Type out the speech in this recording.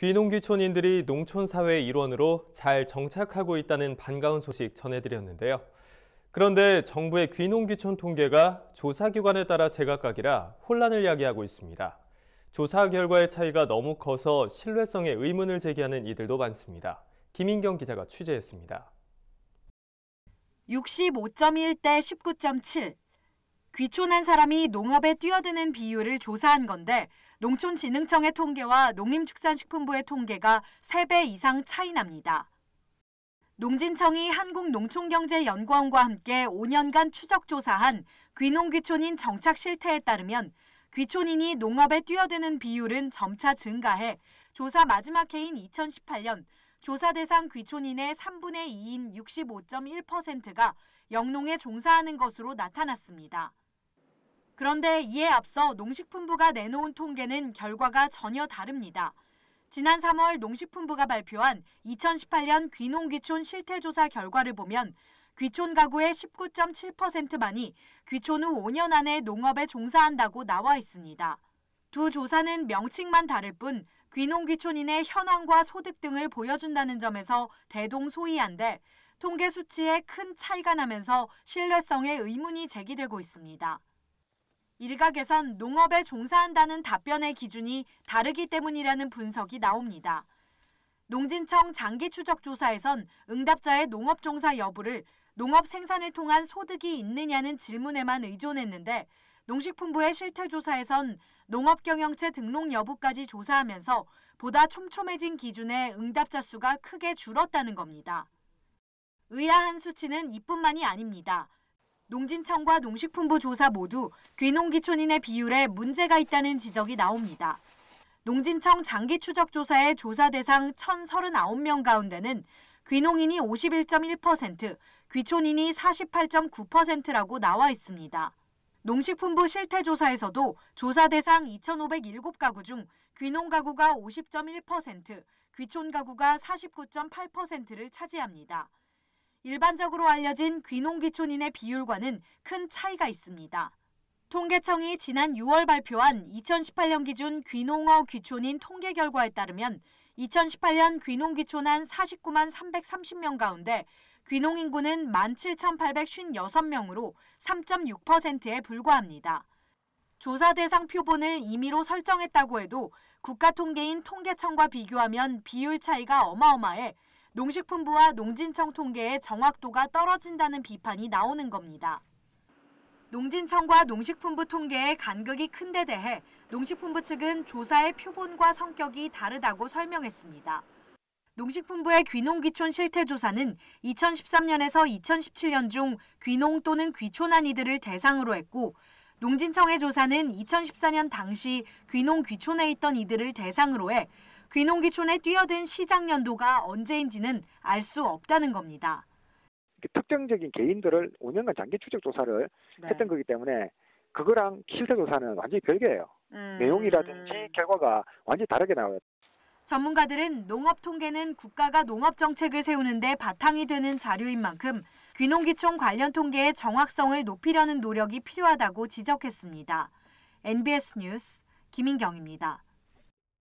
귀농귀촌인들이 농촌사회의 일원으로 잘 정착하고 있다는 반가운 소식 전해드렸는데요. 그런데 정부의 귀농귀촌 통계가 조사기관에 따라 제각각이라 혼란을 야기하고 있습니다. 조사 결과의 차이가 너무 커서 신뢰성에 의문을 제기하는 이들도 많습니다. 김인경 기자가 취재했습니다. 65.1대 19.7. 귀촌한 사람이 농업에 뛰어드는 비율을 조사한 건데 농촌진흥청의 통계와 농림축산식품부의 통계가 3배 이상 차이 납니다. 농진청이 한국농촌경제연구원과 함께 5년간 추적 조사한 귀농귀촌인 정착 실태에 따르면 귀촌인이 농업에 뛰어드는 비율은 점차 증가해 조사 마지막 해인 2018년 조사 대상 귀촌인의 3분의 2인 65.1%가 영농에 종사하는 것으로 나타났습니다. 그런데 이에 앞서 농식품부가 내놓은 통계는 결과가 전혀 다릅니다. 지난 3월 농식품부가 발표한 2018년 귀농귀촌 실태조사 결과를 보면 귀촌 가구의 19.7%만이 귀촌 후 5년 안에 농업에 종사한다고 나와 있습니다. 두 조사는 명칭만 다를 뿐 귀농귀촌인의 현황과 소득 등을 보여준다는 점에서 대동소이한데 통계 수치에 큰 차이가 나면서 신뢰성에 의문이 제기되고 있습니다. 일각에선 농업에 종사한다는 답변의 기준이 다르기 때문이라는 분석이 나옵니다. 농진청 장기추적조사에선 응답자의 농업 종사 여부를 농업 생산을 통한 소득이 있느냐는 질문에만 의존했는데 농식품부의 실태조사에선 농업경영체 등록 여부까지 조사하면서 보다 촘촘해진 기준의 응답자 수가 크게 줄었다는 겁니다. 의아한 수치는 이뿐만이 아닙니다. 농진청과 농식품부 조사 모두 귀농귀촌인의 비율에 문제가 있다는 지적이 나옵니다. 농진청 장기추적조사의 조사 대상 1,039명 가운데는 귀농인이 51.1%, 귀촌인이 48.9%라고 나와 있습니다. 농식품부 실태조사에서도 조사 대상 2,507가구 중 귀농 가구가 50.1%, 귀촌 가구가 49.8%를 차지합니다. 일반적으로 알려진 귀농귀촌인의 비율과는 큰 차이가 있습니다. 통계청이 지난 6월 발표한 2018년 기준 귀농어 귀촌인 통계 결과에 따르면 2018년 귀농귀촌한 49만 330명 가운데 귀농 인구는 17,856명으로 3.6%에 불과합니다. 조사 대상 표본을 임의로 설정했다고 해도 국가통계인 통계청과 비교하면 비율 차이가 어마어마해 농식품부와 농진청 통계의 정확도가 떨어진다는 비판이 나오는 겁니다. 농진청과 농식품부 통계의 간극이 큰 데 대해 농식품부 측은 조사의 표본과 성격이 다르다고 설명했습니다. 농식품부의 귀농귀촌 실태조사는 2013년에서 2017년 중 귀농 또는 귀촌한 이들을 대상으로 했고 농진청의 조사는 2014년 당시 귀농 귀촌해 있던 이들을 대상으로 해 귀농귀촌에 뛰어든 시작 연도가 언제인지는 알 수 없다는 겁니다. 특정적인 개인들을 5년간 장기 추적 조사를 했던 거기 때문에 그거랑 실태 조사는 완전히 별개예요. 내용이라든지 결과가 완전히 다르게 나와요. 전문가들은 농업 통계는 국가가 농업 정책을 세우는데 바탕이 되는 자료인 만큼 귀농귀촌 관련 통계의 정확성을 높이려는 노력이 필요하다고 지적했습니다. NBS 뉴스 김인경입니다.